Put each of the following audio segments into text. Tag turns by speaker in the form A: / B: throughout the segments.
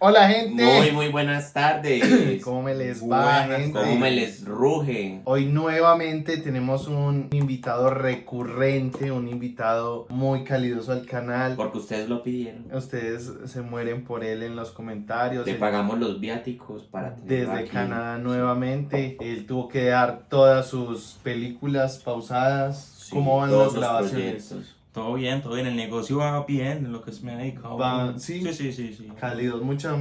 A: Hola gente,
B: Muy buenas tardes.
A: ¿cómo me les va, gente?
B: ¿Cómo me les ruge?
A: Hoy nuevamente tenemos un invitado recurrente, un invitado muy calidoso al canal.
B: Porque ustedes lo pidieron.
A: Ustedes se mueren por él en los comentarios.
B: Le
A: Él,
B: pagamos los viáticos para tenerlo
A: desde
B: aquí.
A: Canadá nuevamente, él tuvo que dar todas sus películas pausadas.
B: Sí,
A: ¿Cómo van
B: todos
A: las
B: sus
A: grabaciones?
B: proyectos.
C: Todo bien, el negocio va bien, en lo que se me ha dedicado.
A: ¿Sí?
C: Sí.
A: Cálidos, mucha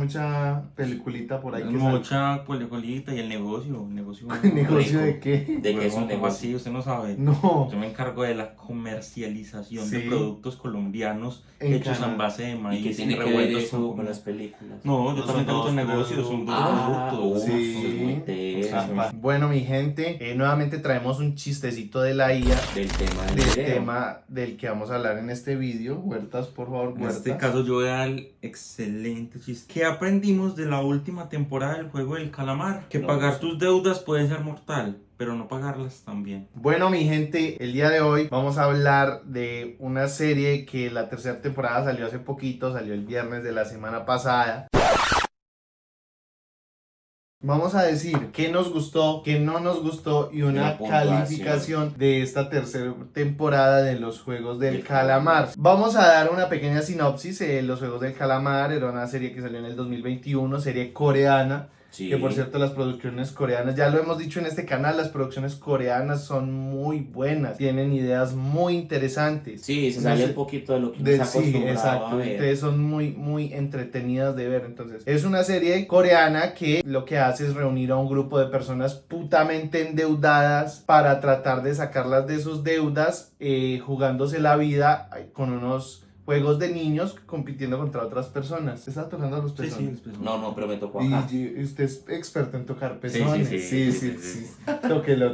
A: peliculita por ahí que sale.
C: Mucha policolita y el negocio.
A: ¿Negocio
C: rico.
A: de qué?
B: ¿De qué es un
C: Huevón, ¿cómo
B: negocio?
C: así? Usted no sabe.
A: No,
C: Yo me encargo de la comercialización
A: Sí.
C: de productos colombianos
A: En
C: hechos
A: Canadá.
C: en base de
B: ¿Y
C: maíz
B: qué tiene que ver
C: revueltos
B: eso
C: con
B: con
C: comida.
B: las películas?
C: No, yo
A: No,
C: también tengo
A: son
C: otros
A: dos
C: negocios, son dos productos.
A: Sí.
B: Eso es muy teso.
A: Bueno, mi gente, nuevamente traemos un chistecito de la IA
B: Del tema del
A: del
B: video.
A: tema del que vamos a hablar en este vídeo. Huertas, por favor,
C: En
A: Huertas.
C: este caso yo voy a dar el excelente chiste. ¿Qué aprendimos de la última temporada del juego del calamar? Que
B: No,
C: pagar
B: pues.
C: tus deudas puede ser mortal, pero no pagarlas también.
A: Bueno, mi gente, el día de hoy vamos a hablar de una serie que la tercera temporada salió hace poquito, salió el viernes de la semana pasada. Vamos a decir qué nos gustó, qué no nos gustó y una
B: Una puntuación.
A: calificación de esta tercera temporada de los Juegos del
B: Del
A: Calamar.
B: Calamar.
A: Vamos a dar una pequeña sinopsis. Los Juegos del Calamar era una serie que salió en el 2021, serie coreana.
B: Sí.
A: Que por cierto, las producciones coreanas, ya lo hemos dicho en este canal, las producciones coreanas son muy buenas, tienen ideas muy interesantes.
B: Sí, se
A: No
B: sale
A: sé,
B: un poquito de lo que
A: Sí,
B: está acostumbrado a
A: exacto.
B: ver.
A: Entonces son muy entretenidas de ver. Entonces, es una serie coreana que lo que hace es reunir a un grupo de personas putamente endeudadas para tratar de sacarlas de sus deudas, jugándose la vida con unos juegos de niños compitiendo contra otras personas. ¿Te está tocando a los pezones?
B: No, pero me tocó acá.
A: Y usted es experto en tocar
C: Sí,
A: pezones.
C: sí.
A: Tóquelo.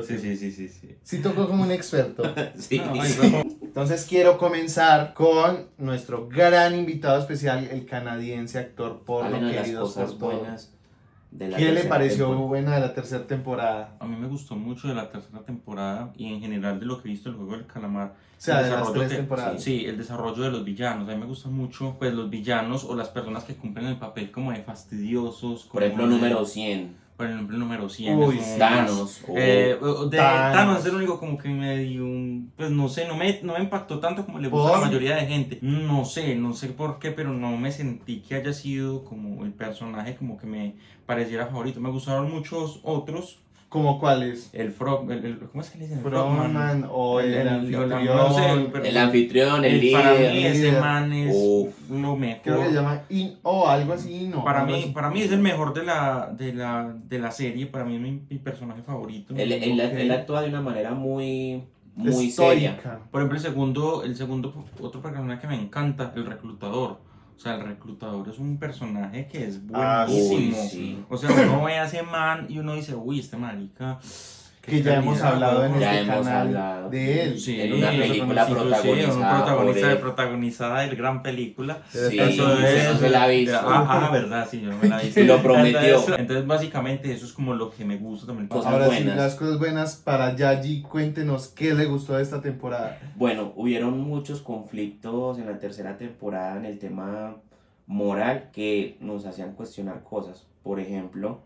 C: Sí.
A: Sí tocó como un experto.
B: Sí.
C: No, ay,
A: Entonces quiero comenzar con nuestro gran invitado especial, el canadiense actor porno,
B: Háblenos de las
A: queridos por
B: cosas
A: todos.
B: buenas de la
A: ¿Qué le
B: tercera
A: pareció
B: temporada.
A: buena de la tercera temporada?
C: A mí me gustó mucho de la tercera temporada y en general de lo que he visto del juego del calamar.
A: O sea,
C: El
A: de las
C: desarrollo
A: tres
C: que-
A: temporadas.
C: Sí, el desarrollo de los villanos. A mí me gustan mucho pues los villanos o las personas que cumplen el papel como de fastidiosos.
B: Por
C: como
B: ejemplo,
C: de-
B: número 100.
C: Por ejemplo, el número 100.
A: Uy,
C: es como
A: sí.
B: Thanos.
C: Thanos es el único como que me dio un... Pues no sé, no me impactó tanto como le gusta a la
A: ¿Por?
C: mayoría de gente. No sé por qué, pero no me sentí que haya sido como el personaje como que me pareciera favorito. Me gustaron muchos otros.
A: ¿Cómo cuáles?
C: El Frog, ¿cómo es que le dicen? El
A: Frogman o el anfitrión.
C: no sé, pero-
B: El anfitrión, el
C: para mí
B: líder.
C: ese
A: líder.
C: man es
B: Uf.
C: lo mejor.
A: Creo que se llama o algo así, ¿no?
C: Para
A: algo
C: mí,
A: así.
C: para mí es el mejor de la serie, para mí es mi personaje favorito.
B: Él actúa de una manera muy seria.
A: Estoica.
C: Por ejemplo, el segundo, otro personaje que me encanta, el reclutador. O sea, el reclutador es un personaje que es
A: Ah,
C: buenísimo.
B: Uy, sí.
C: O sea, uno ve a ese man y uno dice, uy, este marica. qué
A: Que ya hemos
C: calidad,
A: hablado en
C: weón".
B: Ya
A: este
B: hemos
A: canal
B: hablado.
A: de él.
C: Sí,
B: En una película
C: sí,
B: protagonizada por él.
C: protagonizada de gran película.
B: Sí,
A: Entonces,
B: no se la ha visto.
C: Verdad, sí, yo no me la he visto.
B: Y lo prometió.
C: Entonces, básicamente, eso es como lo que me gusta también.
B: Cosas
A: Ahora
B: buenas.
A: sí, las cosas buenas para Yayi. Cuéntenos qué le gustó de esta temporada.
B: Bueno, hubieron muchos conflictos en la tercera temporada en el tema moral que nos hacían cuestionar cosas. Por ejemplo,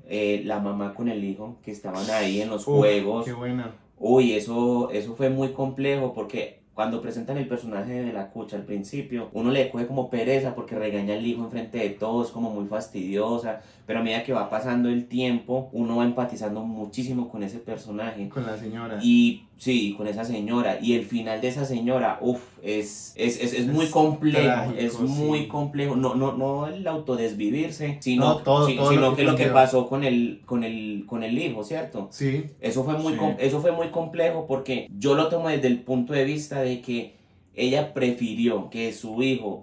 B: la mamá con el hijo que estaban ahí en los
A: Uf,
B: juegos.
A: Qué buena.
B: Uy, eso fue muy complejo porque cuando presentan el personaje de la cucha al principio, uno le coge como pereza porque regaña al hijo enfrente de todos, como muy fastidiosa, pero a medida que va pasando el tiempo, uno va empatizando muchísimo con ese personaje.
A: Con la señora.
B: Y sí, con esa señora. Y el final de esa señora, es muy
A: Es
B: complejo.
A: trágico,
B: es
A: sí.
B: muy complejo. No el autodesvivirse, sino,
A: No, todo
B: sino
A: lo
B: que lo que
A: conlleva.
B: pasó con el hijo, ¿cierto?
A: Sí.
B: Eso fue muy,
C: Sí.
B: eso fue muy complejo porque yo lo tomo desde el punto de vista de que ella prefirió que su hijo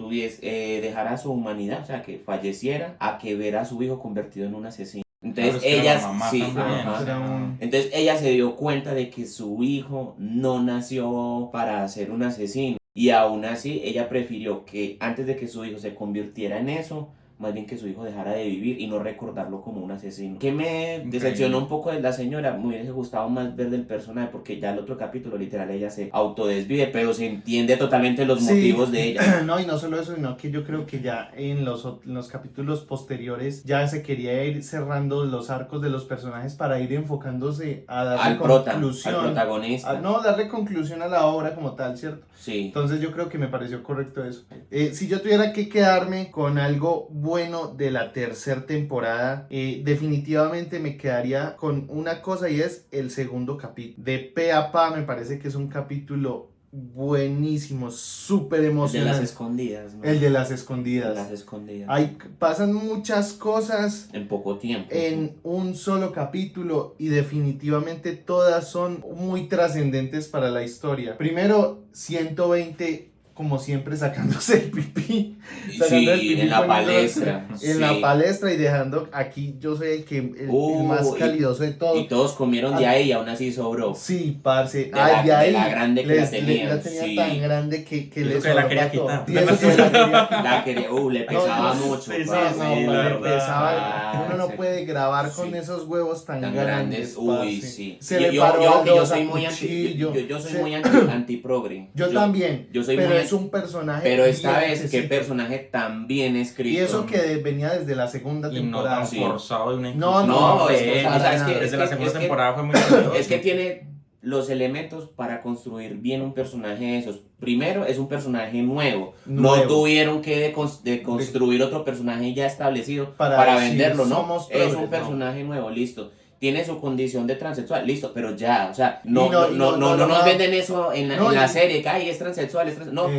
B: dejara su humanidad, o sea, que falleciera, a que ver a su hijo convertido en un asesino. Entonces
C: Claro, es que
B: ella,
C: la mamá
B: sí,
C: también,
B: ajá.
C: o sea,
A: Era un-
B: Entonces ella se dio cuenta de que su hijo no nació para ser un asesino. Y aún así ella prefirió que antes de que su hijo se convirtiera en eso, más bien que su hijo dejara de vivir y no recordarlo como un asesino. Que me decepcionó un poco de la señora, me hubiese gustado más ver del personaje, porque ya el otro capítulo literal ella se autodesvive, pero se entiende totalmente los motivos de ella.
A: No, y no solo eso, sino que yo creo que ya en los capítulos posteriores ya se quería ir cerrando los arcos de los personajes para ir enfocándose a darle
B: Al
A: conclusión.
B: al protagonista.
A: No, darle conclusión a la obra como tal, ¿cierto?
B: Sí.
A: Entonces yo creo que me pareció correcto eso. Si yo tuviera que quedarme con algo bueno de la tercera temporada, definitivamente me quedaría con una cosa, y es el segundo capítulo. De pe a pa me parece que es un capítulo buenísimo, súper emocionante.
B: El de las escondidas, ¿no?
A: El de las escondidas.
B: Las escondidas.
A: Pasan muchas cosas
B: en poco tiempo.
A: En un solo capítulo, y definitivamente todas son muy trascendentes para la historia. Primero, 120, como siempre, sacándose el pipí.
B: Sí, en la palestra.
A: En la palestra, y dejando aquí, yo soy el más calidoso de todos.
B: Y todos comieron de ahí y aún así sobró.
A: Sí, parce.
B: De la grande que la tenía.
A: La tenía
B: sí.
A: tan grande que le
C: la quería quitar.
A: Y eso que la quería quitar.
B: La quería, le pesaba mucho.
A: Sí,
B: parce,
A: le pesaba.
B: Ah,
A: Uno no
B: sí.
A: puede grabar con esos huevos tan grandes.
B: Uy,
A: parce.
B: sí.
A: Se le paró
B: yo
A: dos
B: soy
A: a
B: muy
A: cuchillo.
B: yo soy muy anti-progre.
A: Yo también.
B: Yo soy
A: pero
B: muy
A: es un personaje.
B: Pero esta
A: bien
B: vez, qué personaje tan bien escrito.
A: Y eso que venía desde la segunda
C: Y no
A: temporada.
C: tan forzado de una
A: No,
C: desde la segunda temporada fue muy gracioso.
B: Es que tiene los elementos para construir bien un personaje de esos. Primero, es un personaje nuevo. No tuvieron que construir otro personaje ya establecido para venderlo, ¿no? Es un personaje nuevo, listo. Tiene su condición de transexual, listo, pero ya, o sea, no nos venden eso en la serie, que ay, es transexual,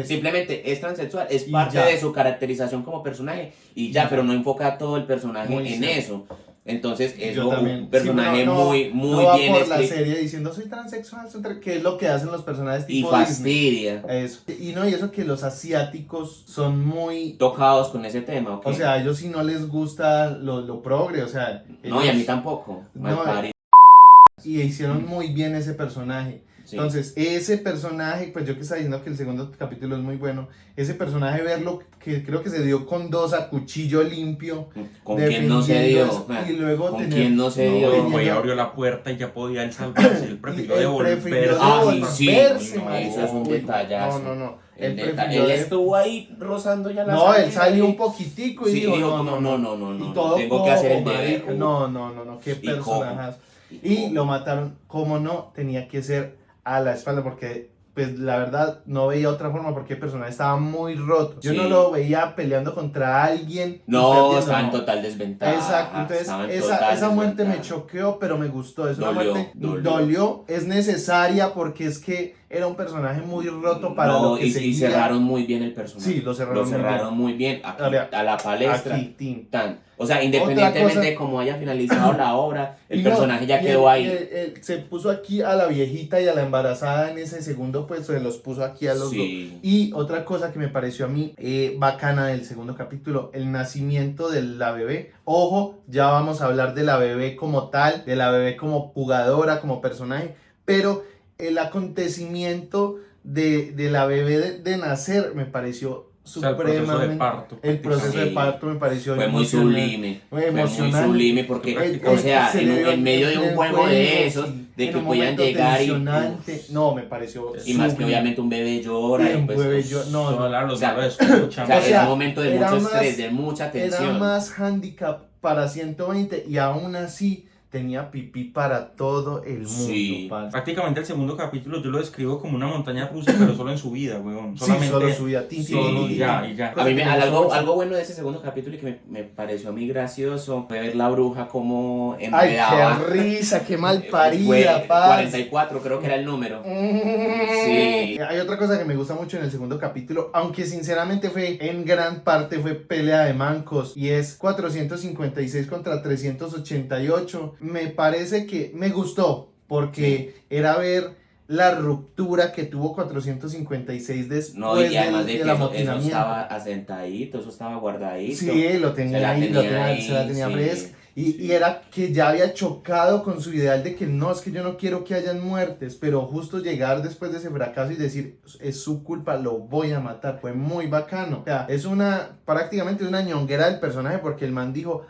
B: simplemente es transexual, es parte de su caracterización como personaje, y ya, pero no enfoca todo el personaje en eso. Entonces es un personaje muy bien
A: por
B: escrito.
A: la serie diciendo soy transexual, que es lo que hacen los personajes tipo
B: y fastidia.
A: Eso. Y eso que los asiáticos son muy
B: tocados con ese tema, ¿okay?
A: O sea, a ellos sí no les gusta lo progre, o sea,
B: no, y a mí tampoco.
A: Y hicieron muy bien ese personaje. Sí. Entonces, ese personaje, pues yo que estaba diciendo que el segundo capítulo es muy bueno, ese personaje, verlo, que creo que se dio con dos a cuchillo limpio.
B: ¿Con quién no se dio?
A: Y luego
B: ¿Con quién no se dio?
C: Güey, abrió la puerta y ya podía él salvarse. Él prefirió devolverse.
B: Eso es un detallazo.
A: No.
B: Él estuvo ahí rozando ya la
A: sangre. No, él salió un poquitico y
B: dijo,
A: no. Y todo
B: tengo que hacer el deber.
A: No, qué personajes. Y lo mataron, como no, tenía que ser a la espalda, porque pues la verdad no veía otra forma, porque el personaje estaba muy roto. Yo no lo veía peleando contra alguien.
B: No, estaba en total desventaja.
A: Exacto, entonces esa muerte me choqueó, pero me gustó. Es una muerte dolió, es necesaria, porque es que era un personaje muy roto para lo que seguía.
B: Y cerraron muy bien el personaje.
A: Sí, lo cerraron
B: muy bien. Aquí, a la palestra.
A: Aquí,
B: o sea, independientemente de cómo haya finalizado la obra, el personaje ya quedó ahí.
A: Se puso aquí a la viejita y a la embarazada en ese segundo, pues se los puso aquí a los dos. Y otra cosa que me pareció a mí bacana del segundo capítulo, el nacimiento de la bebé. Ojo, ya vamos a hablar de la bebé como tal, de la bebé como jugadora, como personaje, pero el acontecimiento de la bebé de nacer me pareció supremamente. El proceso de parto me pareció
B: fue muy sublime. Fue muy sublime porque, o sea, en medio de un juego de esos, de que podían llegar y.
A: No, me pareció.
B: Y más que obviamente un bebé llora.
A: Un bebé llora.
C: No,
B: o sea, es un momento de mucho estrés, de mucha tensión.
A: Era más handicap para 120 y aún así tenía pipí para todo el mundo.
B: Sí.
C: Prácticamente el segundo capítulo yo lo describo como una montaña rusa, pero solo en su vida, weón.
A: Solamente, sí, solo su vida.
C: Y ya.
B: A mí algo bueno de ese segundo capítulo y que me pareció a mí gracioso fue ver la bruja como enredaba.
A: Ay, qué risa, qué mal parida,
B: 44 creo que era el número. Sí.
A: Hay otra cosa que me gusta mucho en el segundo capítulo, aunque sinceramente en gran parte fue pelea de mancos, y es 456 contra 388. Me parece que me gustó, porque era ver la ruptura que tuvo 456 después
B: y además
A: del amotinamiento.
B: Eso estaba asentadito, eso estaba guardadito.
A: Sí, lo tenía ahí, se la tenía fresca. Y era que ya había chocado con su ideal de que no, es que yo no quiero que hayan muertes, pero justo llegar después de ese fracaso y decir, es su culpa, lo voy a matar, fue muy bacano. O sea, es prácticamente una ñonguera del personaje porque el man dijo,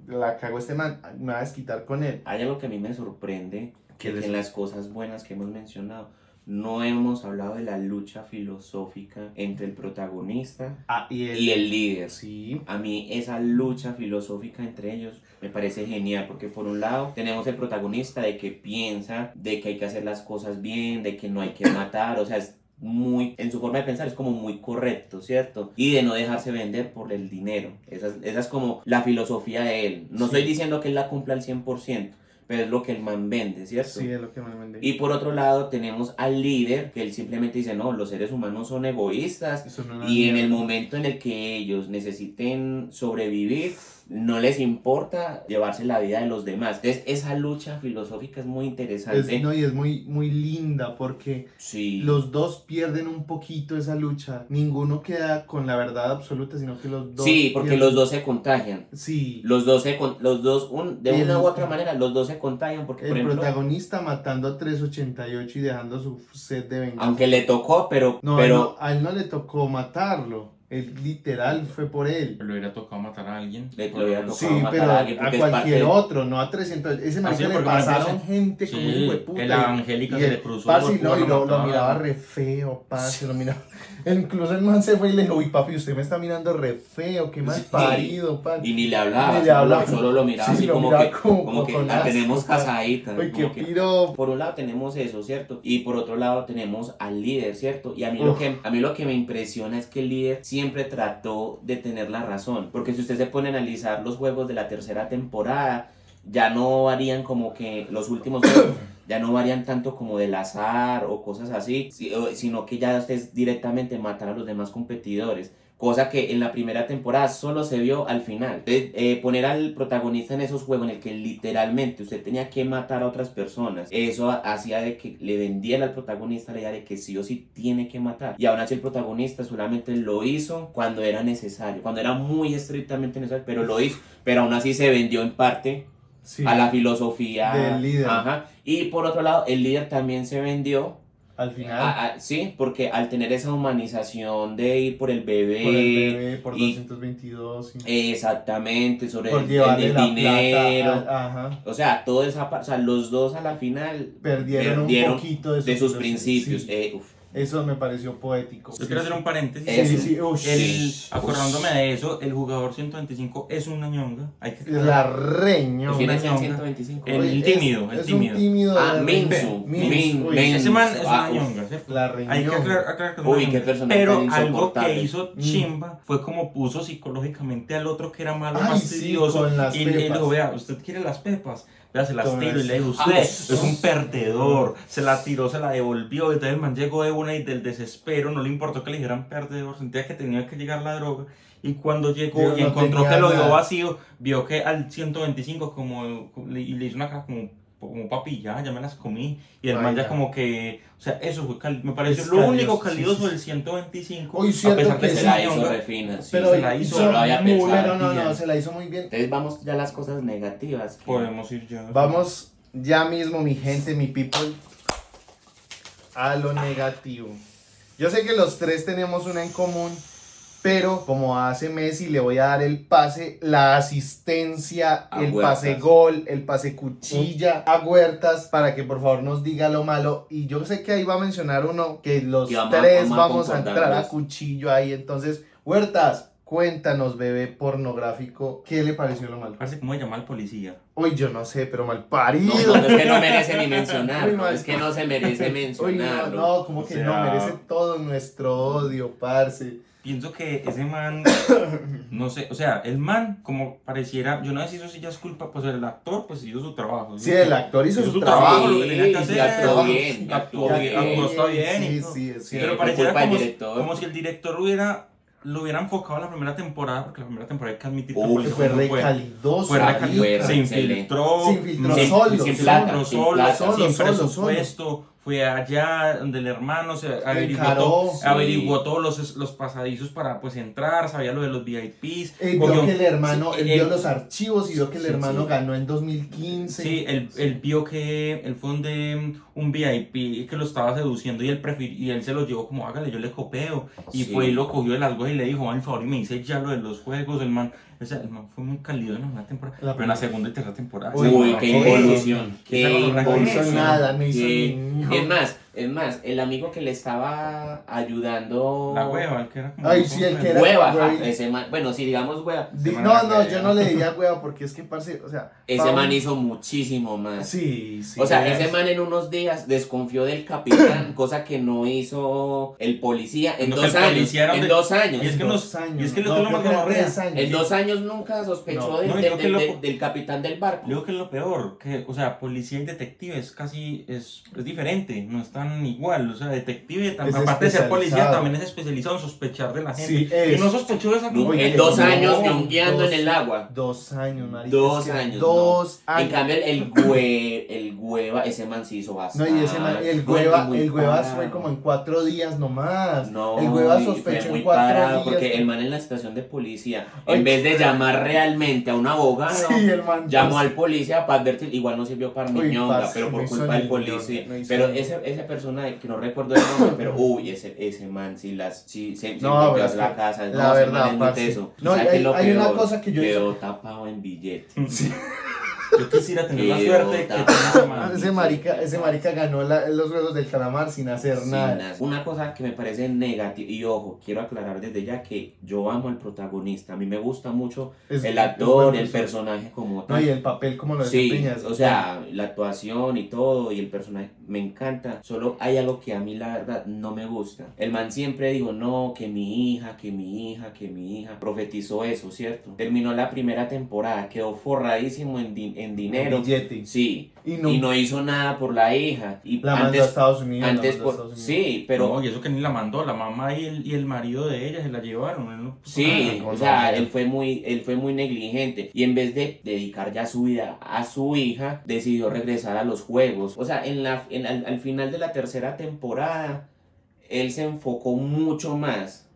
A: la cagó este man, me va a desquitar con él.
B: Hay algo que a mí me sorprende,
A: ¿Qué
B: que en las cosas buenas que hemos mencionado, no hemos hablado de la lucha filosófica entre el protagonista y el líder.
A: Sí.
B: A mí esa lucha filosófica entre ellos me parece genial porque por un lado tenemos el protagonista de que piensa de que hay que hacer las cosas bien, de que no hay que matar, o sea, es muy, en su forma de pensar es como muy correcto, ¿cierto? Y de no dejarse vender por el dinero. Esa es como la filosofía de él. No estoy diciendo que él la cumpla al 100%, pero es lo que el man vende, ¿cierto?
A: Sí, es lo que el man vende.
B: Y por otro lado tenemos al líder, que él simplemente dice, no, los seres humanos son egoístas y en el momento en el que ellos necesiten sobrevivir, no les importa llevarse la vida de los demás. Entonces esa lucha filosófica es muy interesante.
A: Y es muy, muy linda porque los dos pierden un poquito esa lucha. Ninguno queda con la verdad absoluta, sino que los dos
B: porque
A: pierden.
B: los dos se contagian.
A: Sí.
B: De una u otra manera, los dos se contagian porque, por ejemplo,
A: protagonista matando a 388 y dejando su sed de venganza.
B: aunque le tocó, pero
A: a él no le tocó matarlo. Él literal fue por él.
C: Le hubiera tocado matar a alguien.
B: Le hubiera tocado
A: Sí,
B: matar
A: pero
B: a alguien
A: a
B: porque
A: cualquier otro, no a 300. Ese man
C: sí,
A: le
C: porque
A: pasaron
C: parece-
A: gente como un hijo de puta.
C: El Angélica se le cruzó.
A: Parce, no, y
C: por
A: lo
C: matar.
A: miraba re feo, parce, lo miraba. Incluso el man se fue y le dijo, uy papi, usted me está mirando re feo, qué mal parido, parce.
B: Y ni le hablaba,
A: Ni le hablaba.
B: solo lo miraba
A: Sí,
B: así
A: lo
B: como
A: miraba
B: que,
A: como
B: que
A: con
B: la
A: asco,
B: tenemos
A: parce.
B: casadita.
A: Uy, qué
B: como que-
A: piro.
B: Por un lado tenemos eso, ¿cierto? Y por otro lado tenemos al líder, ¿cierto? Y a mí,
A: Uf.
B: a mí lo que me impresiona es que el líder siempre trató de tener la razón. Porque si usted se pone a analizar los juegos de la tercera temporada, ya no varían como que los últimos juegos, ya no varían tanto como del azar o cosas así, sino que ya usted directamente matar a los demás competidores. Cosa que en la primera temporada solo se vio al final. Entonces, poner al protagonista en esos juegos en el que literalmente usted tenía que matar a otras personas, eso hacía de que le vendieran al protagonista la idea de que sí o sí tiene que matar. Y aún así el protagonista solamente lo hizo cuando era necesario, cuando era muy estrictamente necesario, pero lo hizo. Pero aún así se vendió en parte a la filosofía
A: del líder.
B: Ajá. Y por otro lado, el líder también se vendió.
A: Al final.
B: Sí, porque al tener esa humanización de ir por el bebé,
A: Por
B: y-
A: 222. Sí.
B: Exactamente, sobre
A: Por
B: el
A: llevarle la
B: dinero.
A: plata. Ajá.
B: O sea, toda esa parte, o sea, los dos a la final
A: Perdieron un poquito
B: de sus
A: filosofía,
B: principios.
A: sí. Eso me pareció poético.
C: Yo quiero hacer un paréntesis. Acordándome de eso, el jugador 125 es una ñonga. Hay que
A: La reño.
B: ¿Quién es el
C: ñonga.
B: 125?
C: El tímido, el
A: es
C: tímido.
A: un tímido.
B: Ah,
A: de
B: Minsu.
A: Minsu. Uy,
B: Minsu.
C: Ese man es
B: Ah,
C: una
B: uf.
C: ñonga, ¿cierto?
A: La
C: Hay que
A: reñón.
C: aclarar que es
B: Uy,
C: una
B: qué
C: ñonga.
B: personaje
C: Pero
B: tan
C: algo
B: insoportable.
C: que hizo Chimba fue como puso psicológicamente al otro que era malo,
A: Ay,
C: fastidioso.
A: sí, con las
C: y le
A: pepas.
C: dijo, vea, usted quiere las pepas. Vea, se las
A: Con
C: tiro y le dijo,
A: eso.
C: usted es un perdedor. Se la tiró, se la devolvió. Y entonces el man llegó de una y del desespero, no le importó que le dijeran perdedor, sentía que tenía que llegar la droga. Y cuando llegó
A: Yo
C: y
A: no
C: encontró
A: tenía
C: que lo vio
A: nada.
C: vacío, vio que al 125 y le hizo una cara como papi, ya me las comí. Y el man ya
A: Vaya.
C: como que, o sea, eso fue, me pareció
A: Es
C: lo único
A: calioso,
C: calidoso
A: sí,
C: del 125.
A: Uy,
C: a
A: cierto
C: pesar de
A: que
C: que
B: Se
A: sí,
C: es
B: la hizo
C: ñonga.
B: refina, sí.
A: Pero
C: se la hizo,
B: no lo había
A: muy
B: pensado.
A: bueno, no, se la hizo muy bien.
B: Entonces vamos ya a las cosas negativas.
C: Podemos ir ya.
A: Vamos ya mismo, mi gente, mi people, a lo negativo. Yo sé que los tres tenemos una en común, pero como hace Messi, le voy a dar el pase, la asistencia,
B: A
A: el
B: Huertas.
A: pase gol, el pase cuchilla a Huertas para que por favor nos diga lo malo. Y yo sé que ahí va a mencionar uno que los
B: Que
A: tres
B: vamos a
A: vamos a
B: concordar
A: entrar a
B: los-
A: cuchillo ahí. Entonces, Huertas, cuéntanos, bebé pornográfico, ¿qué le pareció lo malo?
C: Parece como llama al policía.
A: Uy, yo no sé, pero mal parido.
B: No, es que no merece ni mencionar,
A: Uy, mal.
B: es que no se merece
A: Uy,
B: mencionar.
A: no, como que
C: O sea-
A: no, merece todo nuestro odio, parce.
C: Pienso que ese man, no sé, o sea, el man como pareciera, yo no sé si eso sí ya es culpa, pues el actor pues hizo su trabajo.
A: Sí, el actor hizo
C: Hizo
A: su
C: su
A: trabajo.
C: lo que tenía que hacer.
B: y actuó bien,
C: Actuó
B: actuó
C: bien,
B: bien.
C: actuó está bien.
A: Sí,
C: y todo.
A: sí, es
B: Sí,
A: cierto.
C: Pero
B: fue
C: pareciera
B: culpa del
C: como,
B: director.
C: como si el director lo hubiera enfocado en la primera temporada, porque la primera temporada hay que admitir que
B: Uy,
C: el
A: Que fue re
C: fue
A: calidoso.
C: fue
A: marica.
C: re- se
B: excelente.
C: infiltró,
A: Se infiltró
C: sin-
A: solo,
C: sin
B: plata,
C: plata,
B: sin
C: solo,
B: plata,
C: sin
A: solo,
C: presupuesto, fue allá donde el hermano se
A: Encaró,
C: averiguó todos los pasadizos para pues entrar, sabía lo de los VIPs.
A: Vio que el hermano,
C: sí,
A: él vio los archivos y vio que el
C: sí,
A: hermano
C: sí.
A: ganó en 2015.
C: Sí, él vio que él fue donde un VIP que lo estaba seduciendo y él se lo llevó como, hágale, yo le copeo. Y
B: Sí.
C: fue y lo cogió de las huevas y le dijo, al favor, y me dice ya lo de los juegos. El man fue muy cálido en una temporada, pero en la segunda y tercera temporada.
B: Uy, qué involución.
C: Esa
B: Qué
C: con una
A: No hizo
B: involución.
A: nada, no hizo
B: Qué-
A: ni...
B: Es más, el amigo que le estaba ayudando.
C: La hueva, el que era como...
A: Ay, sí, el que era-
B: Hueva,
A: Hueva.
B: ajá, ese man, bueno, si digamos hueva,
A: No, yo no le diría hueva porque es que, parce, o sea...
B: ese man hizo muchísimo más.
A: Sí, sí.
B: O sea,
A: es-
B: ese man en unos días desconfió del capitán, cosa que no hizo el policía en
C: No, que
B: 2
C: el
B: años.
C: policía era
B: En
C: de-
B: 2 años.
C: Y es que
A: Dos años,
C: y es que
A: no,
C: lo más
A: creo que eran
C: gonorrea.
A: 3 años.
B: En 2 años nunca sospechó
A: No,
B: del,
C: no,
B: del-
C: yo que
B: del-
C: lo-
B: del- del capitán del barco.
C: Digo que es lo peor, que, o sea, policía y detective es casi, es diferente, no están igual, o sea, detective,
A: Es
C: aparte de ser policía,
A: especializado.
C: también es especializado en sospechar de la gente.
A: Sí,
C: Y
A: es.
C: no sospechó de esa
B: No,
C: cosa.
B: en 2 años
A: No,
B: ñongueando en el agua.
A: 2 años, marica.
B: 2
A: es que
B: años.
A: 2
B: no.
A: años.
B: En cambio, el hueva, ese man se hizo
A: No,
B: bastante.
A: y ese man, el
B: No,
A: Hueva,
B: muy
A: el Huevas
B: parado.
A: fue como en 4 días nomás.
B: No,
A: el Huevas
B: y fue
A: sospechó
B: muy
A: en 4
B: parado,
A: días.
B: porque el man en la estación de policía,
A: Ay,
B: en vez de llamar realmente a un abogado,
A: Sí, el man.
B: llamó al policía para advertir, igual no sirvió para
A: Uy,
B: mi ñonga,
A: parce,
B: pero
A: no
B: por
A: hizo
B: culpa del
A: ni
B: policía.
A: ñonga, no hizo
B: Pero
A: ni-
B: ese personaje, que no recuerdo el nombre, pero uy, ese man se
A: No,
B: metió
A: pero
B: a
A: es
B: la
A: que
B: casa.
A: la
B: No, ese man
A: verdad,
B: es muy
A: parce.
B: teso.
A: No,
B: ¿Sabe qué es lo
A: hay una
B: peor?
A: cosa que yo
B: Quedó tapado en billete.
C: Yo quisiera tener la
B: Qué
C: suerte que
B: idiota.
C: tenga ese man.
A: Ese marica ganó los Juegos del Calamar sin hacer
B: Sin
A: nada.
B: nada. Una cosa que me parece negativa, y ojo, quiero aclarar desde ya que yo amo al protagonista, a mí me gusta mucho
A: Es-
B: el
A: es
B: actor,
A: buen
B: el personaje como
A: No,
B: tal.
A: y el papel como lo
B: Sí,
A: desempeña. es-
B: o sea, la actuación y todo, y el personaje me encanta. Solo hay algo que a mí la verdad no me gusta. El man siempre dijo, no, que mi hija, que mi hija, que mi hija. Profetizó eso, ¿cierto? Terminó la primera temporada, quedó forradísimo en dinero.
A: billete.
B: Sí,
A: Y
B: y no hizo nada por la hija. Y
A: la mandó a Estados Unidos.
B: antes
A: la mandó a
B: por,
A: Estados Unidos.
B: sí, pero...
C: No, y eso que ni la mandó, la mamá y el marido de ella se la llevaron. Él no puso
B: Sí,
C: nada.
B: o sea, él fue muy negligente y en vez de dedicar ya su vida a su hija, decidió regresar a los juegos. O sea, al final de la tercera temporada, él se enfocó mucho más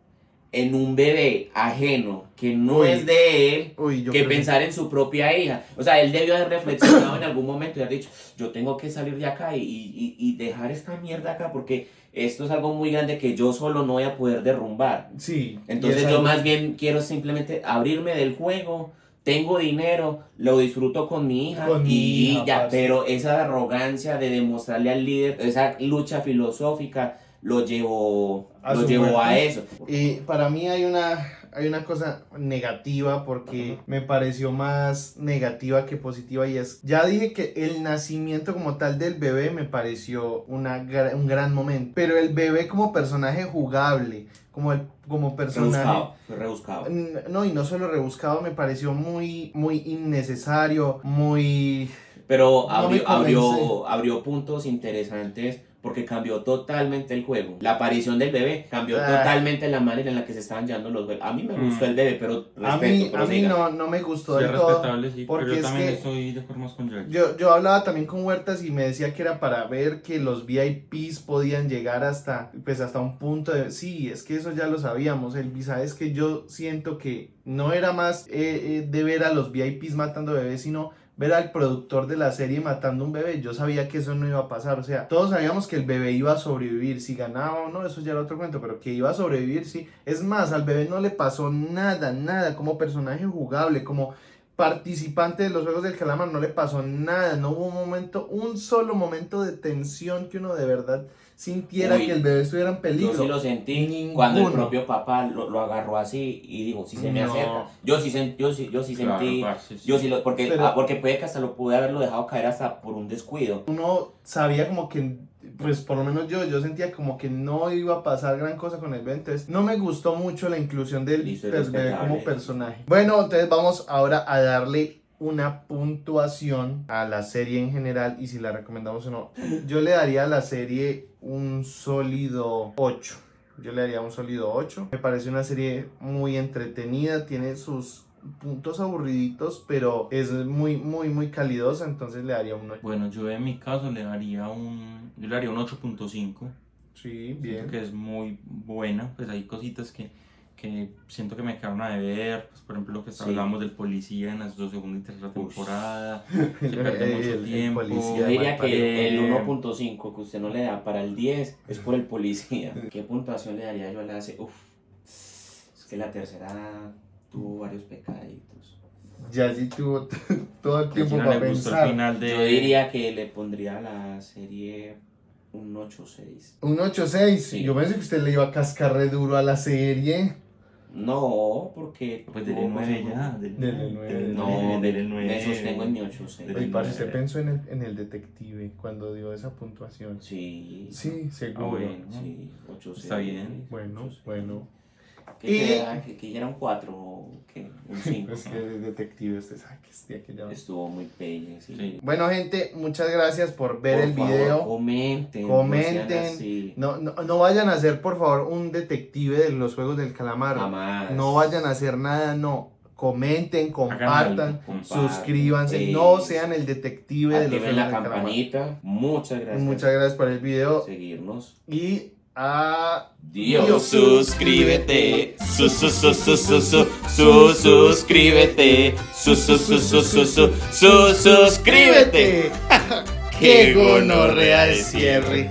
B: en un bebé ajeno que no
A: Uy.
B: es de él,
A: Uy, yo
B: que
A: creo
B: pensar en su propia hija. O sea, él debió haber reflexionado en algún momento y haber dicho, yo tengo que salir de acá y dejar esta mierda acá porque esto es algo muy grande que yo solo no voy a poder derrumbar.
A: Sí.
B: Entonces
A: y es
B: yo
A: algo-
B: más bien quiero simplemente abrirme del juego, tengo dinero, lo disfruto con mi hija
A: Con mi
B: y
A: hija,
B: ya,
A: parce.
B: pero esa arrogancia de demostrarle al líder, esa lucha filosófica, lo llevó
A: A
B: lo
A: su
B: llevó a
A: muerte.
B: eso.
A: Para mí hay una cosa negativa porque me pareció más negativa que positiva y es, ya dije que el nacimiento como tal del bebé me pareció un gran momento, pero el bebé como personaje jugable, como personaje...
B: Rebuscado, fue rebuscado.
A: No, y no solo rebuscado, me pareció muy innecesario, muy...
B: Pero
A: No me convence.
B: abrió puntos interesantes porque cambió totalmente el juego. La aparición del bebé cambió
A: Ah.
B: totalmente la manera en la que se estaban llevando los juegos. A mí me gustó el bebé, pero
A: A
B: respeto,
A: mí,
B: pero
A: a mí
B: siga.
A: no me gustó
C: Sí, es
A: del todo.
C: respetable, sí,
A: porque
C: pero yo
A: es
C: también
A: que-
C: estoy de acuerdo más con George.
A: Yo hablaba también con Huertas y me decía que era para ver que los VIPs podían llegar hasta un punto de... Sí, es que eso ya lo sabíamos, Elvisa, es que yo siento que no era más de ver a los VIPs matando bebés, sino ver al productor de la serie matando un bebé. Yo sabía que eso no iba a pasar, o sea, todos sabíamos que el bebé iba a sobrevivir, si ganaba o no, eso ya era otro cuento, pero que iba a sobrevivir, sí. Es más, al bebé no le pasó nada, como personaje jugable, como participante de los Juegos del Calamar, no le pasó nada, no hubo un solo momento de tensión que uno de verdad sintiera
B: Uy,
A: que el bebé estuviera en
B: Yo
A: peligro.
B: sí lo sentí
A: Ninguno.
B: cuando el propio papá lo agarró así y dijo, si se me
A: No.
B: acerca. Yo sí sentí,
C: Claro, parce, sí.
B: yo sí porque
A: Pero-
B: puede que hasta lo pude haberlo dejado caer hasta por un descuido.
A: Uno sabía como que, pues por lo menos yo sentía como que no iba a pasar gran cosa con el bebé, entonces no me gustó mucho la inclusión del
B: Listo, es
A: bebé
B: respetable.
A: como personaje. Bueno, entonces vamos ahora a darle una puntuación a la serie en general y si la recomendamos o no. Yo le daría a la serie un sólido 8. Yo le daría un sólido 8. Me parece una serie muy entretenida, tiene sus puntos aburriditos, pero es muy calidosa, entonces le daría un 8.
C: Bueno, yo en mi caso le daría un 8.5.
A: Sí,
C: Siento
A: bien.
C: que es muy buena, pues hay cositas que siento que me quedaron a deber, pues por ejemplo lo que
B: Sí.
C: hablamos del policía en la segunda y tercera temporada, se
A: El-
C: pierde mucho
A: el
C: tiempo.
A: policía.
B: Yo diría que el
C: Eh,
B: 1.5 que usted no le da para el 10 es por el policía. ¿Qué puntuación le daría yo a la serie? Es que la tercera tuvo varios pecaditos.
A: Ya sí tuvo todo el
C: que
A: tiempo
C: al
A: para
C: final le gustó el
A: pensar.
C: final de...
B: Yo diría que le pondría a la serie un 8.6.
A: Un 8-6.
B: Sí.
A: Yo pensé que usted le iba a cascar re duro a la serie.
B: No, porque...
C: Pues dele
B: tuvo
C: 9
B: cosas
C: ya,
B: muy-
A: Dele nueve.
B: No,
C: dele 9.
B: me sostengo en mi 8.6.
C: Dele
A: Oye, parce, usted
C: nueve.
A: pensó en el detective cuando dio esa puntuación.
B: Sí.
A: Sí, seguro.
C: Ah, bueno.
B: Sí, 8.6.
C: Está bien.
A: Bueno,
B: 8.6.
A: bueno.
B: ¿Qué
A: Y-
B: queda? ¿Que ya era un 4 o qué? Un 5.
A: Es que de detective usted sabe que ya...
B: Estuvo muy pelle, sí.
C: Sí.
A: Bueno, gente, muchas gracias por ver
B: Por
A: el
B: favor,
A: video.
B: comenten.
A: Comenten.
B: No sean así.
A: No vayan a hacer, por favor, un detective de los Juegos del Calamar.
B: Jamás.
A: No vayan a hacer nada, no. Comenten, compartan,
C: algo,
B: compartan.
A: suscríbanse. No
B: Eso.
A: sean el detective de los
B: Activen
A: Juegos
B: la
A: del Calamar.
B: campanita. Muchas gracias.
A: Muchas gracias por el video.
B: Seguirnos.
A: Y a...
B: Dios, suscríbete. Suscríbete. Suscríbete.
A: ¡Qué gonorrea de cierre!